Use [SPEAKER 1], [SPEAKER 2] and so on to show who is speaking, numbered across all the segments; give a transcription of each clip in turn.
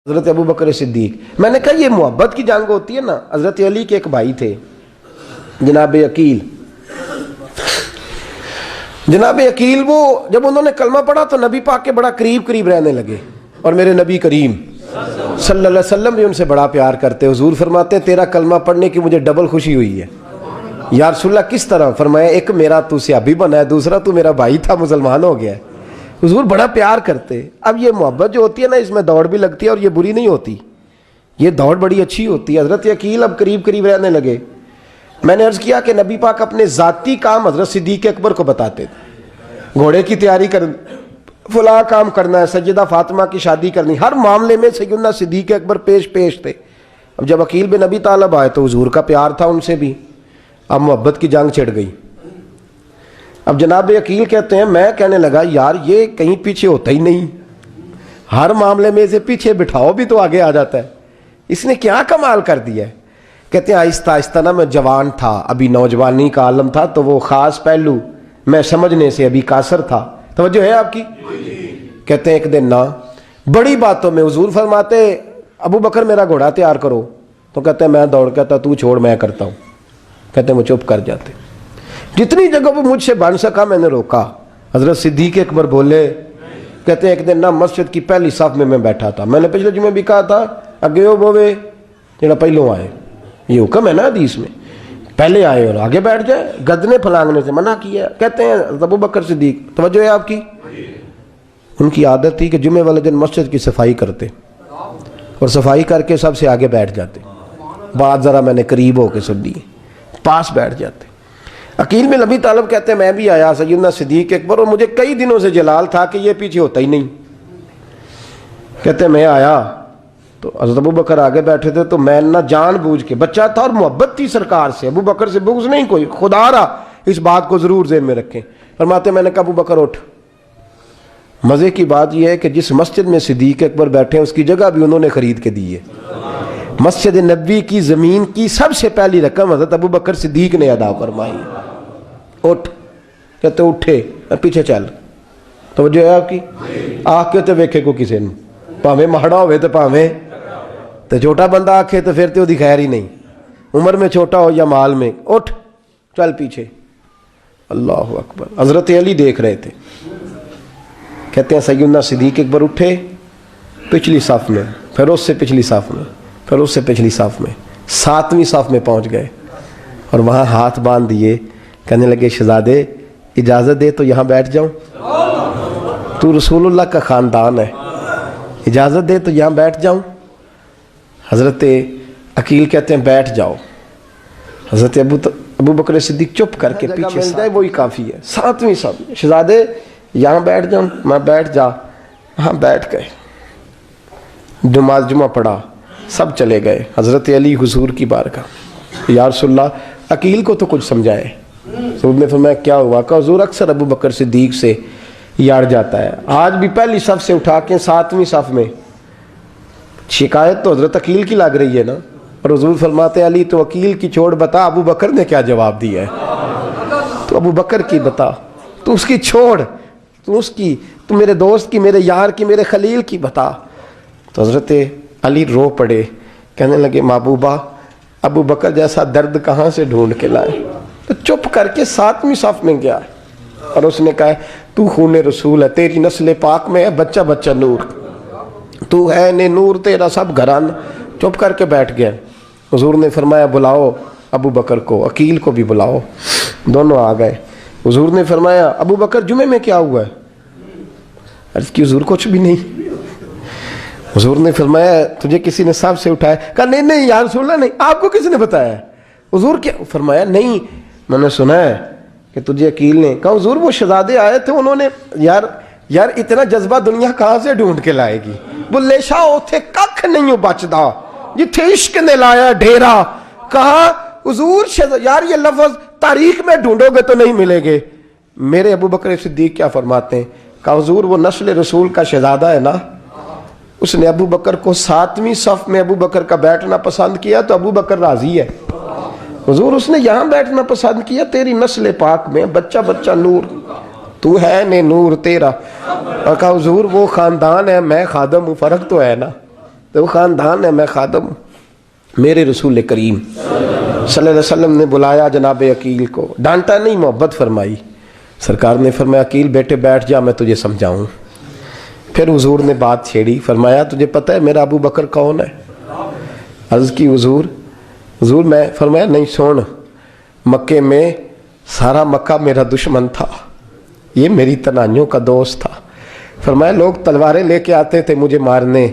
[SPEAKER 1] حضرت ابو بکر صدیق. میں نے کہا یہ محبت کی جنگ ہوتی ہے نا. حضرت علی کے ایک بھائی تھے جناب عقیل. جناب عقیل وہ جب انہوں نے کلمہ پڑھا تو نبی پاک کے بڑا قریب رہنے لگے، اور میرے نبی کریم صلی اللہ علیہ وسلم بھی ان سے بڑا پیار کرتے. حضور فرماتے ہیں تیرا کلمہ پڑھنے کی مجھے ڈبل خوشی ہوئی ہے. یا رسول اللہ کس طرح؟ فرمایا ایک میرا تو صحابی بنا ہے، دوسرا تو میرا بھائی تھا مسلمان ہو گیا ہے. حضور بڑا پیار کرتے. اب یہ محبت جو ہوتی ہے نا، اس میں دوڑ بھی لگتی ہے اور یہ بری نہیں ہوتی، یہ دوڑ بڑی اچھی ہوتی ہے. حضرت عقیل اب قریب رہنے لگے. میں نے عرض کیا کہ نبی پاک اپنے ذاتی کام حضرت صدیق اکبر کو بتاتے تھے. گھوڑے کی تیاری کر، فلاں کام کرنا ہے، سیدہ فاطمہ کی شادی کرنی، ہر معاملے میں سیدنا صدیق اکبر پیش تھے. اب جب عقیل بن ابی طالب آئے تو حضور کا پیار تھا ان سے بھی. اب محبت کی جنگ چھڑ گئی. اب جناب عقیل کہتے ہیں میں کہنے لگا یار یہ کہیں پیچھے ہوتا ہی نہیں، ہر معاملے میں اسے پیچھے بٹھاؤ بھی تو آگے آ جاتا ہے. اس نے کیا کمال کر دیا ہے. کہتے ہیں آہستہ نا میں جوان تھا، ابھی نوجوانی کا عالم تھا، تو وہ خاص پہلو میں سمجھنے سے ابھی قاصر تھا. توجہ ہے آپ کی؟ کہتے ہیں ایک دن نا بڑی باتوں میں حضور فرماتے ابو بکر میرا گھوڑا تیار کرو، تو کہتے ہیں میں دوڑ کہتا تو چھوڑ میں کرتا ہوں. کہتے ہیں وہ چپ کر جاتے. جتنی جگہ وہ مجھ سے بن سکا میں نے روکا. حضرت صدیق اکبر بولے، کہتے ہیں ایک دن نا مسجد کی پہلی صف میں بیٹھا تھا. میں نے پچھلے جمعے بھی کہا تھا اگے ہو بوے جڑا پہلوں آئے، یہ حکم ہے نا حدیث میں، پہلے آئے اور آگے بیٹھ جائے. گدنے پھلانگنے سے منع کیا. کہتے ہیں ابو بکر صدیق، توجہ ہے آپ کی، ان کی عادت تھی کہ جمعے والے دن مسجد کی صفائی کرتے اور صفائی کر کے سب سے آگے بیٹھ جاتے. بات ذرا میں نے قریب ہو کے سن لی، پاس بیٹھ جاتے. عقیل بن ابی طالب کہتے ہیں میں بھی آیا سیدنا صدیق اکبر، اور مجھے کئی دنوں سے جلال تھا کہ یہ پیچھے ہوتا ہی نہیں. کہتے ہیں میں آیا تو حضرت ابو بکر آگے بیٹھے تھے، تو میں نہ جان بوجھ کے، بچہ تھا اور محبت تھی سرکار سے، ابو بکر سے بغض نہیں کوئی، خدا را اس بات کو ضرور ذہن میں رکھیں. فرماتے میں نے کہا ابو بکر اٹھ. مزے کی بات یہ ہے کہ جس مسجد میں صدیق اکبر بیٹھے ہیں اس کی جگہ بھی انہوں نے خرید کے دی ہے. مسجد نبوی کی زمین کی سب سے پہلی رقم حضرت ابو بکر صدیق نے ادا فرمائی. اٹھ. کہتے اٹھے، پیچھے چل. توجہ ہے آپ کی؟ آنکھ کے تو ویکھے کو کسی نے، پاویں ماڑا ہوئے تو پاویں تو چھوٹا بندہ آکھے تو پھر تو دی خیر ہی نہیں، عمر میں چھوٹا ہو یا مال میں. اٹھ چل پیچھے. اللہ اکبر. حضرت علی دیکھ رہے تھے. کہتے ہیں سیدنا صدیق اکبر اٹھے، پچھلی صف میں، پھر اس سے پچھلی صف میں، پھر اس سے پچھلی صف میں، 7ویں صف میں پہنچ گئے اور وہاں ہاتھ باندھ دیے. کہنے لگے شہزادے اجازت دے تو یہاں بیٹھ جاؤں، تو رسول اللہ کا خاندان ہے، اجازت دے تو یہاں بیٹھ جاؤں. حضرت عقیل کہتے ہیں بیٹھ جاؤ. حضرت ابو بکر صدیق چپ کر کے پیچھے مل جائے وہی کافی ہے. 7ویں صف میں شہزادے یہاں بیٹھ جاؤں. میں بیٹھ جا. ہاں بیٹھ گئے. نماز جمعہ پڑھا، سب چلے گئے. حضرت علی حضور کی بارگاہ، یا رسول اللہ عقیل کو تو کچھ سمجھائے. حضور نے فرمایا کیا ہوا؟ کہ حضور اکثر ابو بکر صدیق سے یاڑ جاتا ہے، آج بھی پہلی صف سے اٹھا کے 7ویں صف میں. شکایت تو حضرت عقیل کی لگ رہی ہے نا. اور حضور فرماتے علی تو عقیل کی چھوڑ، بتا ابو بکر نے کیا جواب دیا ہے. تو ابو بکر کی بتا، تو اس کی چھوڑ، تو اس کی، تو میرے دوست کی، میرے یار کی، میرے خلیل کی بتا. تو حضرت علی رو پڑے. کہنے لگے محبوبہ ابو بکر جیسا درد کہاں سے ڈھونڈ کے لائے. تو چپ کر کے 7ویں صف میں گیا اور اس نے کہا تو خون رسول ہے، تیری نسل پاک میں ہے بچہ بچہ نور، تو ہے نے نور تیرا سب گھران. چپ کر کے بیٹھ گیا. حضور نے فرمایا بلاؤ ابو بکر کو، عقیل کو بھی بلاؤ. دونوں آ گئے. حضور نے فرمایا ابو بکر جمعے میں کیا ہوا ہے؟ عرض کی حضور کچھ بھی نہیں. حضور نے فرمایا تجھے کسی نے صف سے اٹھایا؟ کہا نہیں یا رسول اللہ نہیں. آپ کو کس نے بتایا؟ حضور کیا؟ فرمایا نہیں میں نے سنا ہے کہ تجھے عقیل نے. کہا حضور وہ شہزادے آئے تھے، انہوں نے یار اتنا جذبہ دنیا کہاں سے ڈھونڈ کے لائے گی. بلے شاہ اوتھے ککھ نہیں بچدا جتھے عشق نے لایا ڈھیرا. کہا حضور یار یہ لفظ تاریخ میں ڈھونڈو گے تو نہیں ملے گے. میرے ابو بکر صدیق کیا فرماتے ہیں؟ کہا حضور وہ نسل رسول کا شہزادہ ہے نا، اس نے ابو بکر کو 7ویں صف میں ابو بکر کا بیٹھنا پسند کیا تو ابو بکر راضی ہے. حضور اس نے یہاں بیٹھنا پسند کیا، تیری نسل پاک میں بچہ بچہ نور، تو ہے نے نور تیرا. اور کہا حضور وہ خاندان ہے، میں خادم ہوں، فرق تو ہے نا. تو وہ خاندان ہے، میں خادم ہوں۔ میرے رسول کریم صلی اللہ علیہ وسلم نے بلایا جناب عقیل کو، ڈانٹا نہیں، محبت فرمائی۔ سرکار نے فرمایا عقیل بیٹے بیٹھ جا، میں تجھے سمجھاؤں۔ پھر حضور نے بات چھیڑی، فرمایا تجھے پتہ ہے میرا ابو بکر کون ہے؟ عرض کی حضور میں، فرمایا نہیں سن، مکے میں سارا مکہ میرا دشمن تھا، یہ میری تنائیوں کا دوست تھا۔ فرمایا لوگ تلواریں لے کے آتے تھے مجھے مارنے،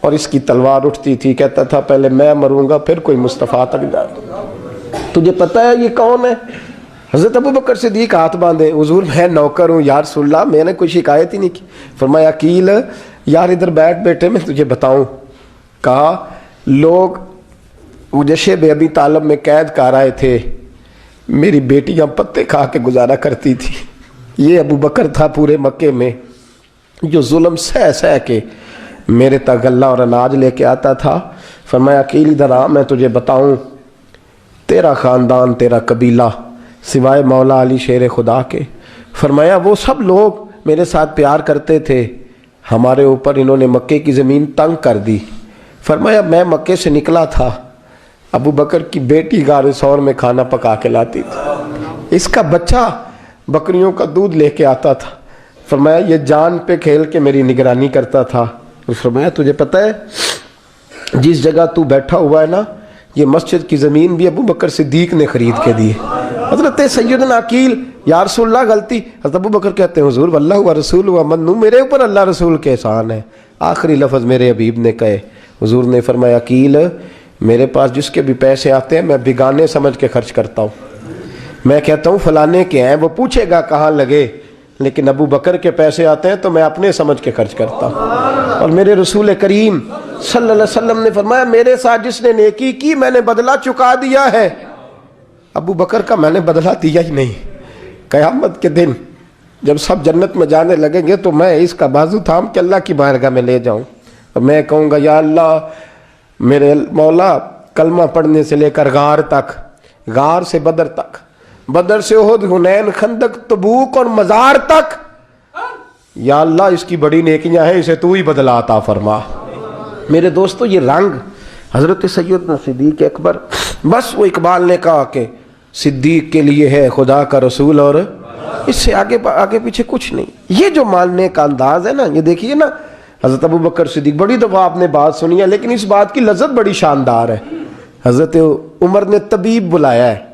[SPEAKER 1] اور اس کی تلوار اٹھتی تھی، کہتا تھا پہلے میں مروں گا پھر کوئی مصطفیٰ تک جائے۔ تجھے پتہ ہے یہ کون ہے؟ حضرت ابو بکر صدیق ہاتھ باندھے، حضور میں نوکر ہوں یا رسول اللہ، میں نے کوئی شکایت ہی نہیں کی۔ فرمایا عقیل یار ادھر بیٹھ بیٹے، میں تجھے بتاؤں۔ کہا لوگ مجھے شیب ابی طالب میں قید کر آئے تھے، میری بیٹیاں پتے کھا کے گزارا کرتی تھی۔ یہ ابو بکر تھا پورے مکے میں جو ظلم سہ سہ کے میرے تک غلہ اور اناج لے کے آتا تھا۔ فرمایا عقیل ادھر آ، میں تجھے بتاؤں، تیرا خاندان تیرا قبیلہ سوائے مولا علی شیر خدا کے، فرمایا وہ سب لوگ میرے ساتھ پیار کرتے تھے، ہمارے اوپر انہوں نے مکے کی زمین تنگ کر دی۔ فرمایا میں مکے سے نکلا تھا، ابو بکر کی بیٹی غار ثور میں کھانا پکا کے لاتی تھی، اس کا بچہ بکریوں کا دودھ لے کے آتا تھا۔ فرمایا یہ جان پہ کھیل کے میری نگرانی کرتا تھا۔ فرمایا تجھے پتہ ہے جس جگہ تو بیٹھا ہوا ہے نا، یہ مسجد کی زمین بھی ابو بکر صدیق نے خرید کے دی۔ حضرت سیدنا عقیل یا رسول اللہ غلطی، حضرت ابو بکر کہتے ہیں حضور واللہ و رسول و منو، میرے اوپر اللہ رسول کے احسان ہے۔ آخری لفظ میرے حبیب نے کہے، حضور نے فرمایا عقیل میرے پاس جس کے بھی پیسے آتے ہیں میں بگانے سمجھ کے خرچ کرتا ہوں، میں کہتا ہوں فلانے کے ہیں، وہ پوچھے گا کہاں لگے، لیکن ابو بکر کے پیسے آتے ہیں تو میں اپنے سمجھ کے خرچ کرتا ہوں۔ اور میرے رسول کریم صلی اللہ علیہ وسلم نے فرمایا میرے ساتھ جس نے نیکی کی میں نے بدلہ چکا دیا ہے، ابو بکر کا میں نے بدلہ دیا ہی نہیں۔ قیامت کے دن جب سب جنت میں جانے لگیں گے تو میں اس کا بازو تھام کے اللہ کی بارگاہ میں لے جاؤں اور میں کہوں گا یا اللہ میرے مولا، کلمہ پڑھنے سے لے کر غار تک، غار سے بدر تک، بدر سے احد، حنین، خندق، تبوک اور مزار تک، یا اللہ اس کی بڑی نیکیاں ہیں، اسے تو ہی بدلا عطا فرما۔ میرے دوستو یہ رنگ حضرت سیدنا صدیق اکبر، بس وہ اقبال نے کہا کہ صدیق کے لیے ہے خدا کا رسول اور اس سے آگے پیچھے کچھ نہیں۔ یہ جو ماننے کا انداز ہے نا، یہ دیکھیے نا، حضرت ابو بکر صدیق، بڑی دفعہ آپ نے بات سنی ہے لیکن اس بات کی لذت بڑی شاندار ہے۔ حضرت عمر نے طبیب بلایا ہے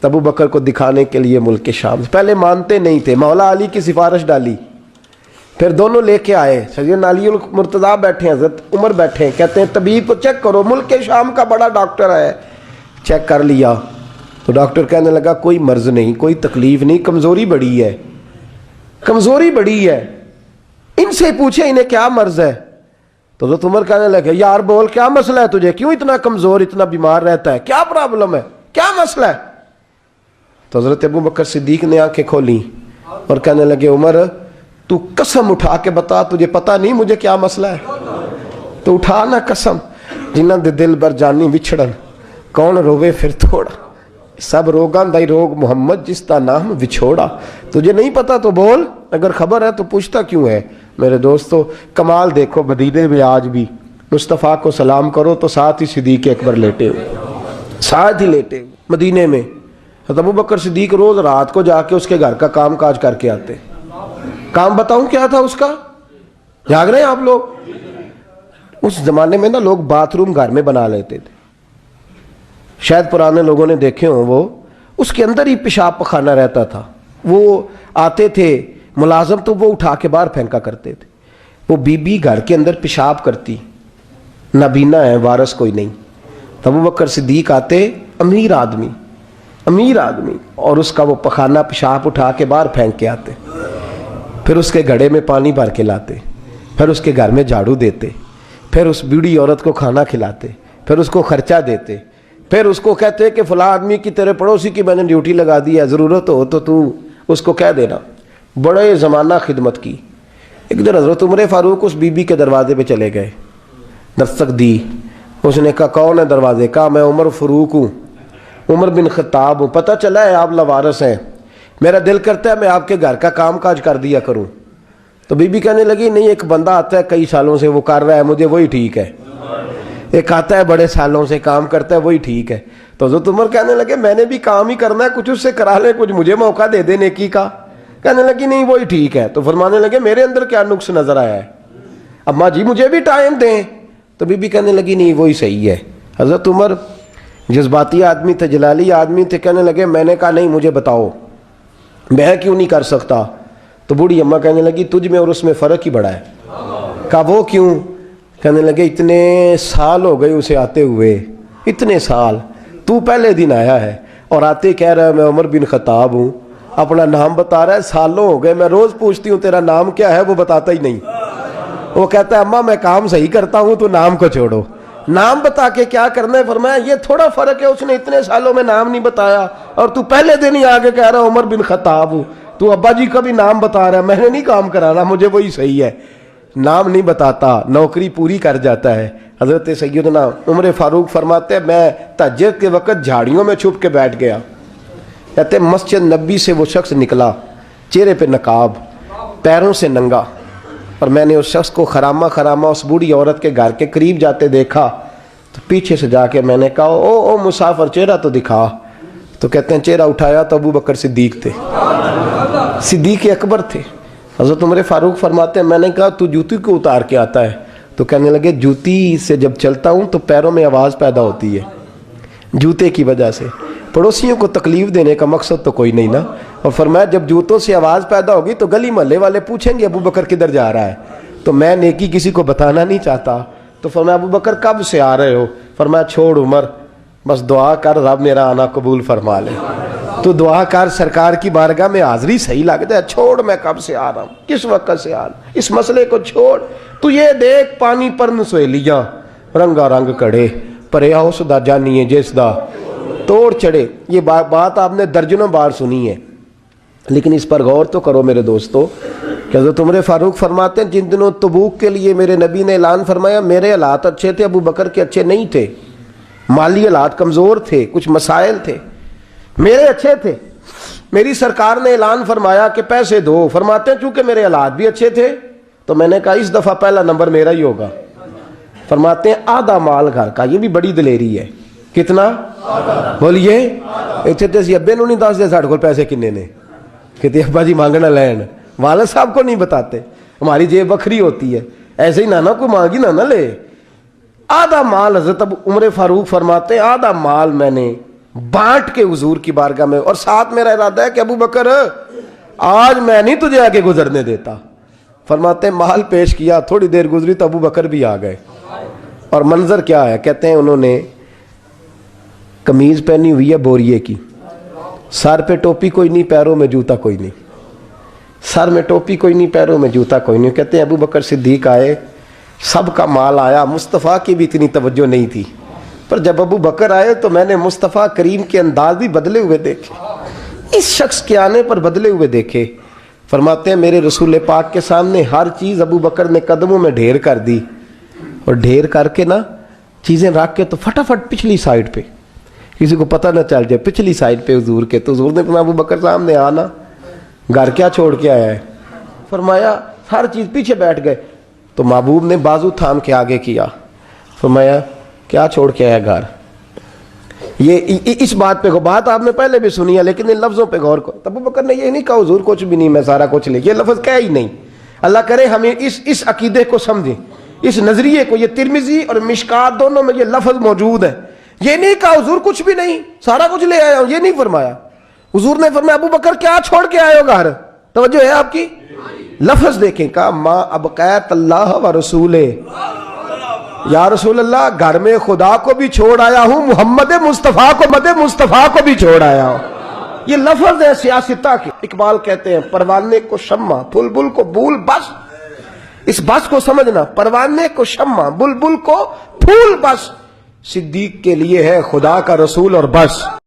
[SPEAKER 1] ابو بکر کو دکھانے کے لیے ملک شام، پہلے مانتے نہیں تھے، مولا علی کی سفارش ڈالی، پھر دونوں لے کے آئے، سیدنا علی المرتضیٰ بیٹھے ہیں، حضرت عمر بیٹھے ہیں، کہتے ہیں طبیب کو چیک کرو، ملک شام کا بڑا ڈاکٹر ہے۔ چیک کر لیا تو ڈاکٹر کہنے لگا کوئی مرض نہیں، کوئی تکلیف نہیں، کمزوری بڑی ہے، کمزوری بڑی ہے، ان سے پوچھے انہیں کیا مرض ہے۔ تو حضرت عمر کہنے لگے یار بول کیا مسئلہ ہے تجھے، کیوں اتنا کمزور، اتنا بیمار رہتا ہے، کیا پرابلم ہے، کیا مسئلہ ہے؟ تو حضرت ابو بکر صدیق نے آنکھیں کھولی اور کہنے لگے عمر تو قسم اٹھا کے بتا، تجھے پتا نہیں مجھے کیا مسئلہ ہے؟ تو اٹھا نا قسم، جنہ دے دل بر جانی وچھڑن، کون روے پھر تھوڑا، سب روگاں دائی روگ محمد جس کا نام وچھوڑا۔ تجھے نہیں پتا تو بول، اگر خبر ہے تو پوچھتا کیوں ہے؟ میرے دوستو کمال دیکھو، مدینے میں آج بھی مصطفیٰ کو سلام کرو تو ساتھ ہی صدیق اکبر لیٹے ہوئے، ساتھ ہی لیٹے ہوئے مدینے میں۔ ابو بکر صدیق روز رات کو جا کے اس کے گھر کا کام کاج کر کے آتے۔ کام بتاؤں کیا تھا اس کا؟ جاگ رہے ہیں آپ لوگ؟ اس زمانے میں نا لوگ باتھ روم گھر میں بنا لیتے تھے، شاید پرانے لوگوں نے دیکھے ہوں، وہ اس کے اندر ہی پیشاب پخانہ رہتا تھا، وہ آتے تھے ملازم تو وہ اٹھا کے باہر پھینکا کرتے تھے۔ وہ بی بی گھر کے اندر پیشاب کرتی، نابینا ہے، وارث کوئی نہیں، ابو بکر صدیق آتے، امیر آدمی، اور اس کا وہ پخانہ پیشاب اٹھا کے باہر پھینک کے آتے، پھر اس کے گھڑے میں پانی بھر کے لاتے، پھر اس کے گھر میں جھاڑو دیتے، پھر اس بوڑھی عورت کو کھانا کھلاتے، پھر اس کو خرچہ دیتے، پھر اس کو کہتے کہ فلاں آدمی کی تیرے پڑوسی کی میں نے ڈیوٹی لگا دی ہے، ضرورت ہو تو اس کو کہہ دینا۔ بڑے زمانہ خدمت کی۔ ایک دن حضرت عمر فاروق اس بی بی کے دروازے پہ چلے گئے، دستک دی، اس نے کہا کون ہے دروازے؟ کہا میں عمر فاروق ہوں، عمر بن خطاب ہوں، پتہ چلا ہے آپ لوارث ہیں، میرا دل کرتا ہے میں آپ کے گھر کا کام کاج کر دیا کروں۔ تو بی بی کہنے لگی نہیں، ایک بندہ آتا ہے کئی سالوں سے وہ کر رہا ہے مجھے وہی ٹھیک ہے، ایک آتا ہے بڑے سالوں سے کام کرتا ہے وہی ٹھیک ہے۔ تو حضرت عمر کہنے لگے میں نے بھی کام ہی کرنا ہے، کچھ اس سے کرا لیں، کچھ مجھے موقع دے دے نیکی کا۔ کہنے لگی نہیں وہی ٹھیک ہے۔ تو فرمانے لگے میرے اندر کیا نقص نظر آیا ہے، اماں جی مجھے بھی ٹائم دیں۔ تو بی بی کہنے لگی نہیں وہی صحیح ہے۔ حضرت عمر جذباتی آدمی تھے، جلالی آدمی تھے، کہنے لگے میں نے کہا نہیں مجھے بتاؤ میں کیوں نہیں کر سکتا۔ تو بوڑھی اماں کہنے لگی تجھ میں اور اس میں فرق ہی بڑا ہے۔ کہا وہ کیوں؟ کہنے لگے اتنے سال ہو گئے اسے آتے ہوئے، اتنے سال، تو پہلے دن آیا ہے اور آتے کہہ رہا ہے میں عمر بن خطاب ہوں، اپنا نام بتا رہا ہے، سالوں ہو گئے میں روز پوچھتی ہوں تیرا نام کیا ہے، وہ بتاتا ہی نہیں۔ وہ کہتا ہے اماں میں کام صحیح کرتا ہوں تو نام کو چھوڑو، نام بتا کے کیا کرنا ہے۔ فرمایا یہ تھوڑا فرق ہے، اس نے اتنے سالوں میں نام نہیں بتایا اور تو پہلے دن ہی آگے کہہ رہا عمر بن خطاب ہوں، تو ابا جی کا بھی نام بتا رہا ہے، میں نے نہیں کام کرانا، مجھے وہی صحیح ہے۔ نام نہیں بتاتا، نوکری پوری کر جاتا ہے۔ حضرت سیدنا عمر فاروق فرماتے ہیں میں تہجد کے وقت جھاڑیوں میں چھپ کے بیٹھ گیا، کہتے ہیں مسجد نبی سے وہ شخص نکلا، چہرے پہ نقاب، پیروں سے ننگا، اور میں نے اس شخص کو خرامہ خرامہ اس بوڑھی عورت کے گھر کے قریب جاتے دیکھا، تو پیچھے سے جا کے میں نے کہا او مسافر چہرہ تو دکھا۔ تو کہتے ہیں چہرہ اٹھایا تو ابو بکر صدیق تھے، صدیق اکبر تھے۔ حضرت عمر فاروق فرماتے ہیں میں نے کہا تو جوتی کو اتار کے آتا ہے؟ تو کہنے لگے جوتی سے جب چلتا ہوں تو پیروں میں آواز پیدا ہوتی ہے جوتے کی وجہ سے، پڑوسیوں کو تکلیف دینے کا مقصد تو کوئی نہیں نا۔ اور فرمایا جب جوتوں سے آواز پیدا ہوگی تو گلی محلے والے پوچھیں گے ابو بکر کدھر جا رہا ہے، تو میں نیکی کسی کو بتانا نہیں چاہتا۔ تو فرمایا ابو بکر کب سے آ رہے ہو؟ فرمایا چھوڑ عمر، بس دعا کر رب میرا آنا قبول فرما لے، تو دعا کر سرکار کی بارگاہ میں حاضری صحیح لگ جائے، چھوڑ میں کب سے آ رہا ہوں، کس وقت سے آ رہا ہوں، اس مسئلے کو چھوڑ، تو یہ دیکھ پانی پر نسویلیاں رنگا رنگ کڑے پرے اس دا جانیے جس دا توڑ چڑھے۔ یہ بات آپ نے درجنوں بار سنی ہے، لیکن اس پر غور تو کرو میرے دوستو کہ حضرت عمر فاروق فرماتے ہیں جن دنوں تبوک کے لیے میرے نبی نے اعلان فرمایا میرے حالات اچھے تھے، ابو بکر کے اچھے نہیں تھے، مالی حالات کمزور تھے، کچھ مسائل تھے، میرے اچھے تھے۔ میری سرکار نے اعلان فرمایا کہ پیسے دو، فرماتے ہیں چونکہ میرے حالات بھی اچھے تھے تو میں نے کہا اس دفعہ پہلا نمبر میرا ہی ہوگا۔ فرماتے ہیں آدھا مال گھر کا، یہ بھی بڑی دلیری ہے۔ کتنا؟ بولیے اتنے تے ابے نو نہیں دس دے ساڑھے کو پیسے کنے نے، کہتے ابا جی مانگنا لین، والد صاحب کو نہیں بتاتے، ہماری جیب بکھری ہوتی ہے، ایسے ہی نانا کو مانگی نہ لے۔ آدھا مال حضرت عمر فاروق فرماتے ہیں آدھا مال میں نے بانٹ کے حضور کی بارگاہ میں، اور ساتھ میرا ارادہ ہے کہ ابو بکر آج میں نہیں تجھے آگے گزرنے دیتا۔ فرماتے ہیں مال پیش کیا، تھوڑی دیر گزری تو ابو بکر بھی آ گئے، اور منظر کیا ہے؟ کہتے ہیں انہوں نے قمیض پہنی ہوئی ہے بوریے کی، سر پہ ٹوپی کوئی نہیں، پیروں میں جوتا کوئی نہیں، سر میں ٹوپی کوئی نہیں، پیروں میں جوتا کوئی نہیں۔ کہتے ہیں ابو بکر صدیق آئے، سب کا مال آیا، مصطفیٰ کی بھی اتنی توجہ نہیں تھی، پر جب ابو بکر آئے تو میں نے مصطفیٰ کریم کے انداز بھی بدلے ہوئے دیکھے، اس شخص کے آنے پر بدلے ہوئے دیکھے۔ فرماتے ہیں میرے رسول پاک کے سامنے ہر چیز ابو بکر نے قدموں میں ڈھیر کر دی، اور ڈھیر کر کے نا چیزیں رکھ کے تو فٹافٹ پچھلی سائڈ پہ، کسی کو پتہ نہ چل جائے، پچھلی سائڈ پہ حضور کے۔ تو حضور نے فرمایا ابو بکر سامنے آنا، گھر کیا چھوڑ کے آیا ہے؟ فرمایا ہر چیز، پیچھے بیٹھ گئے۔ تو محبوب نے بازو تھام کے آگے کیا، فرمایا کیا چھوڑ کے آیا گھر؟ یہ اس بات پہ بات آپ نے پہلے بھی سنی ہے، لیکن ان لفظوں پہ غور کرو۔ ابو بکر نے یہ نہیں کہا حضور کچھ بھی نہیں میں سارا کچھ لے، یہ لفظ کہا ہی نہیں۔ اللہ کرے ہمیں اس عقیدے کو سمجھیں، اس نظریے کو۔ یہ ترمذی اور مشکات دونوں میں یہ لفظ موجود ہے۔ یہ نہیں کہا حضور کچھ بھی نہیں سارا کچھ لے آیا ہوں، یہ نہیں فرمایا۔ حضور نے فرمایا ابو بکر کیا چھوڑ کے آئے ہو گھر؟ توجہ ہے آپ کی؟ لفظ دیکھیں، کہا ما ابقیت اللہ و رسولہ، یا رسول اللہ گھر میں خدا کو بھی چھوڑ آیا ہوں، محمد مصطفیٰ کو بھی چھوڑ آیا ہوں۔ یہ لفظ ہے سیاستہ کے۔ اقبال کہتے ہیں پروانے کو شمع بلبل کو پھول، بس اس بس کو سمجھنا، پروانے کو شمع بلبل کو پھول، بس صدیق کے لیے ہے خدا کا رسول اور بس۔